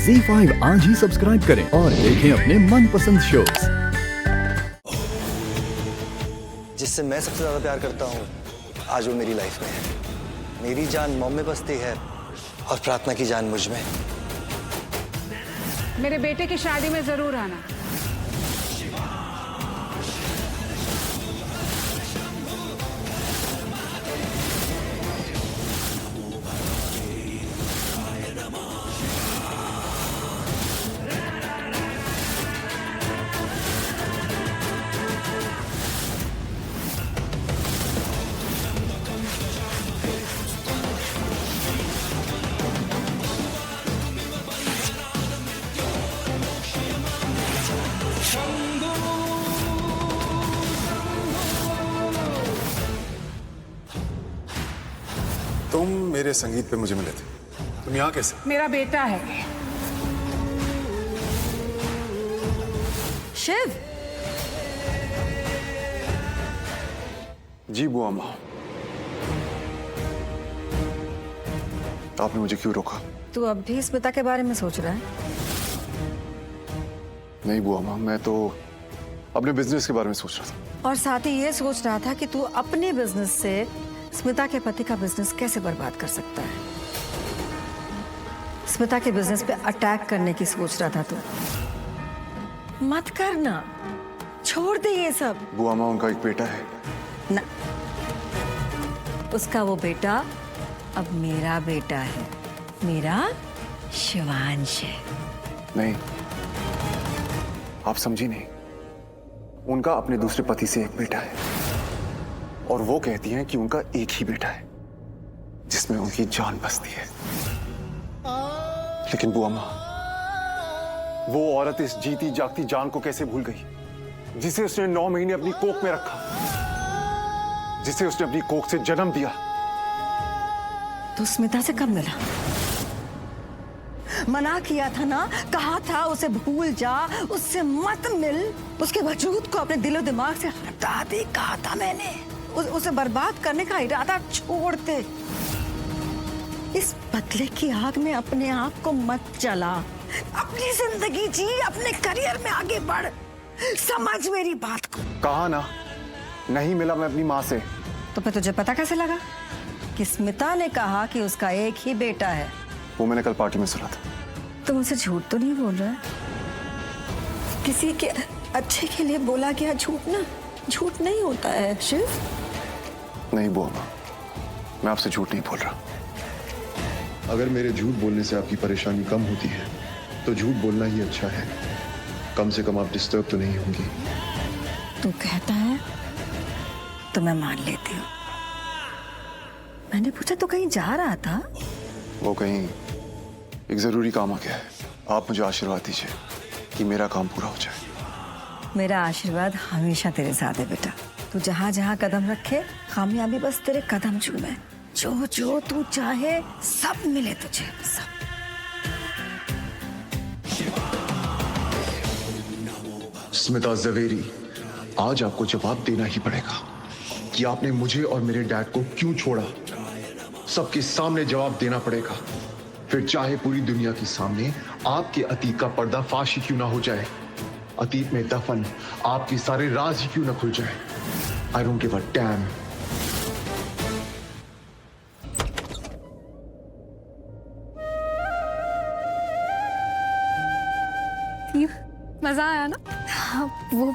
ZEE5 आज ही subscribe करें और देखें अपने मनपसंद शोज। जिससे मैं सबसे ज्यादा प्यार करता हूँ आज वो मेरी लाइफ में है। मेरी जान मॉम में बसती है और प्रार्थना की जान मुझ में। मेरे बेटे की शादी में जरूर आना। तुम मेरे संगीत पे मुझे मिले थे, तुम यहाँ कैसे? मेरा बेटा है शिव। जी बुआ माँ, आपने मुझे क्यों रोका? तू अब भी स्मिता के बारे में सोच रहा है? नहीं बुआ माँ, मैं तो अपने बिजनेस के बारे में सोच रहा था। और साथ ही ये सोच रहा था कि तू अपने बिजनेस से स्मिता के पति का बिजनेस कैसे बर्बाद कर सकता है। स्मिता के बिजनेस पे अटैक करने की सोच रहा था तू। मत करना, छोड़ दे ये सब। बुआ माँ, उनका एक बेटा है ना, उसका वो बेटा अब मेरा बेटा है, मेरा शिवांश है। नहीं, आप समझी नहीं। उनका अपने दूसरे पति से एक बेटा है और वो कहती हैं कि उनका एक ही बेटा है जिसमें उनकी जान बसती है। लेकिन बुआ माँ, वो औरत इस जीती जागती जान को कैसे भूल गई जिसे उसने 9 महीने अपनी कोख में रखा, जिसे उसने अपनी कोख से जन्म दिया। तो स्मिता से कब मिला? मना किया था ना, कहा था उसे भूल जा, उससे मत मिल, उसके वजूद को अपने दिलो दिमाग से हटा दे, कहा था मैंने। उसे बर्बाद करने का इरादा छोड़ दे। इस बदले की आग में अपने आप को मत जला, अपनी जिंदगी जी, अपने करियर में आगे बढ़। समझ मेरी बात को। कहा ना, नहीं मिला मैं अपनी माँ से। तो फिर तुझे पता कैसे लगा कि स्मिता ने कहा कि उसका एक ही बेटा है? वो मैंने कल पार्टी में सुना था। तुम मुझसे झूठ तो नहीं बोल रहा? किसी के अच्छे के लिए बोला गया झूठ ना झूठ नहीं होता है शिव। नहीं बुआ माँ, मैं आपसे झूठ नहीं बोल रहा। अगर मेरे झूठ बोलने से आपकी परेशानी कम होती है तो झूठ बोलना ही अच्छा है। कम से कम आप डिस्टर्ब तो नहीं होंगी। तू कहता है तो मैं मान लेती हूँ। मैंने पूछा तो कहीं जा रहा था? वो कहीं एक जरूरी काम आ गया है। आप मुझे आशीर्वाद दीजिए कि मेरा काम पूरा हो जाए। मेरा आशीर्वाद हमेशा तेरे साथ है बेटा। तू जहाँ जहाँ कदम रखे कामयाबी बस तेरे कदम चूमे। जो जो तू चाहे सब मिले तुझे, सब। स्मिता जवेरी, आज आपको जवाब देना ही पड़ेगा कि आपने मुझे और मेरे डैड को क्यों छोड़ा। सबके सामने जवाब देना पड़ेगा, फिर चाहे पूरी दुनिया के सामने आपके अतीत का पर्दाफाश ही क्यों ना हो जाए, अतीत में दफन आपके सारे राज ही क्यों ना खुल जाए। I don't give a dam. मजा आया ना? हाँ, वो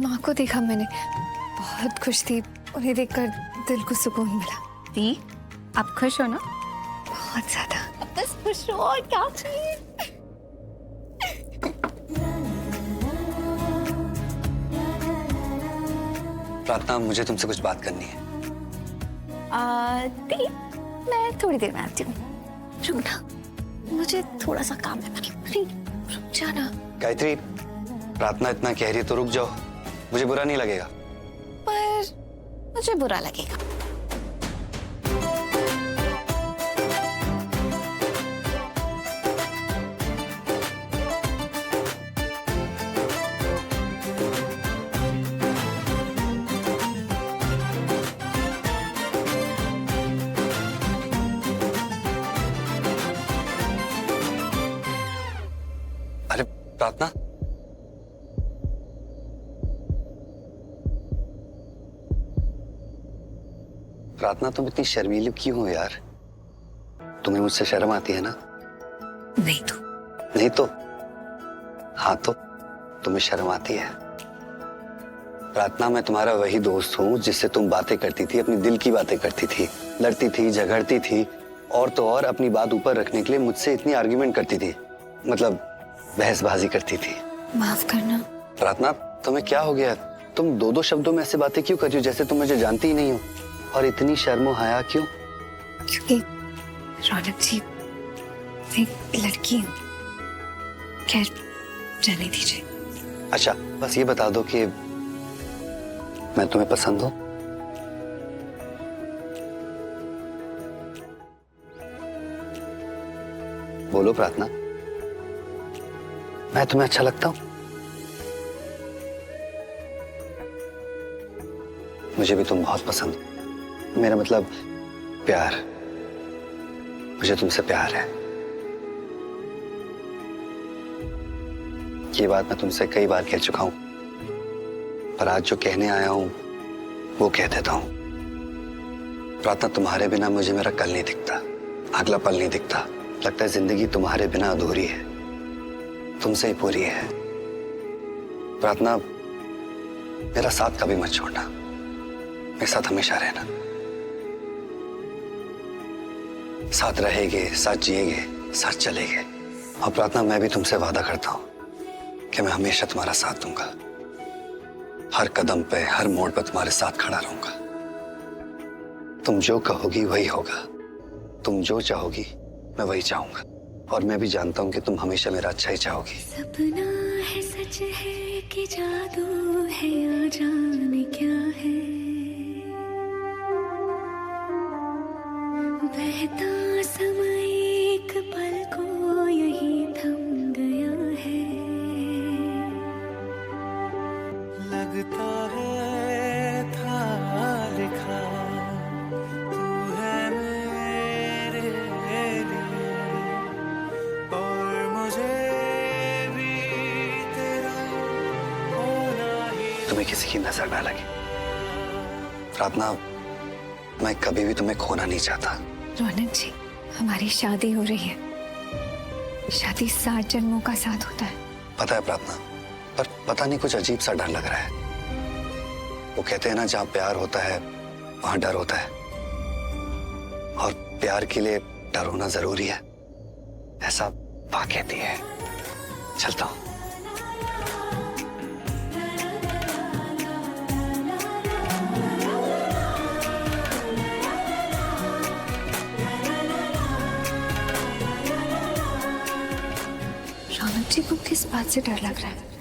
माँ को देखा मैंने, बहुत खुश थी। उन्हें देखकर दिल को सुकून मिला। दी, आप खुश हो ना? बहुत ज्यादा। बस खुश हो, और क्या चाहिए? प्रार्थना, मुझे तुमसे कुछ बात करनी है। दी, मैं थोड़ी देर में आती हूँ। रुक ना, मुझे थोड़ा सा काम है। प्लीज रुक जाना। गायत्री, प्रार्थना इतना कह रही है तो रुक जाओ, मुझे बुरा नहीं लगेगा। पर मुझे बुरा लगेगा। प्रार्थना, प्रार्थना तुम इतनी शर्मीली क्यों हो यार? तुम्हें मुझसे शर्म आती है ना? नहीं तो नहीं तो हाँ तो तुम्हें शर्म आती है। प्रार्थना, मैं तुम्हारा वही दोस्त हूँ जिससे तुम बातें करती थी, अपनी दिल की बातें करती थी, लड़ती थी, झगड़ती थी, और तो और अपनी बात ऊपर रखने के लिए मुझसे इतनी आर्ग्यूमेंट करती थी, मतलब बहसबाजी करती थी। माफ करना। प्रार्थना, तुम्हें क्या हो गया? तुम दो दो शब्दों में ऐसे बातें क्यों कर रही हो जैसे तुम मुझे जानती ही नहीं हो? और इतनी शर्मो हया क्यों? क्योंकि रौनक जी, मैं एक लड़की हूँ। खैर, जाने दीजिए। अच्छा, बस ये बता दो कि मैं तुम्हें पसंद हूं? बोलो प्रार्थना, मैं तुम्हें अच्छा लगता हूं? मुझे भी तुम बहुत पसंद हो। मेरा मतलब प्यार, मुझे तुमसे प्यार है। ये बात मैं तुमसे कई बार कह चुका हूं, पर आज जो कहने आया हूं वो कह देता हूं। प्रार्थना, तुम्हारे बिना मुझे मेरा कल नहीं दिखता, अगला पल नहीं दिखता। लगता है जिंदगी तुम्हारे बिना अधूरी है, तुमसे ही पूरी है। प्रार्थना, मेरा साथ कभी मत छोड़ना, मेरे साथ हमेशा रहना। साथ रहेंगे, साथ जिएंगे, साथ चलेंगे। और प्रार्थना, मैं भी तुमसे वादा करता हूं कि मैं हमेशा तुम्हारा साथ दूंगा। हर कदम पे, हर मोड़ पर तुम्हारे साथ खड़ा रहूंगा। तुम जो कहोगी वही होगा, तुम जो चाहोगी मैं वही चाहूंगा। और मैं भी जानता हूं कि तुम हमेशा मेरा अच्छा ही चाहोगी। सपना है, सच है कि जादू है, या जाने क्या है। बहता समय एक पल को यही थम गया है। लगता है था लिखा तू है मेरे लिए, और मुझे भी तेरा होना ही। तुम्हें किसी की नजर ना लगे। प्रार्थना, मैं कभी भी तुम्हें खोना नहीं चाहता। रौनक जी, हमारी शादी हो रही है। शादी 7 जन्मों का साथ होता है। पता है प्रार्थना, पर पता नहीं कुछ अजीब सा डर लग रहा है। वो कहते हैं ना, जहां प्यार होता है वहां डर होता है, और प्यार के लिए डर होना जरूरी है, ऐसा माँ कहती है। चलता हूं। रौनक जी को किस बात से डर लग रहा है?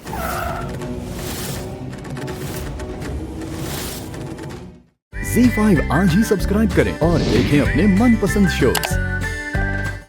Z5 आज ही सब्सक्राइब करें और देखें अपने मनपसंद शोज।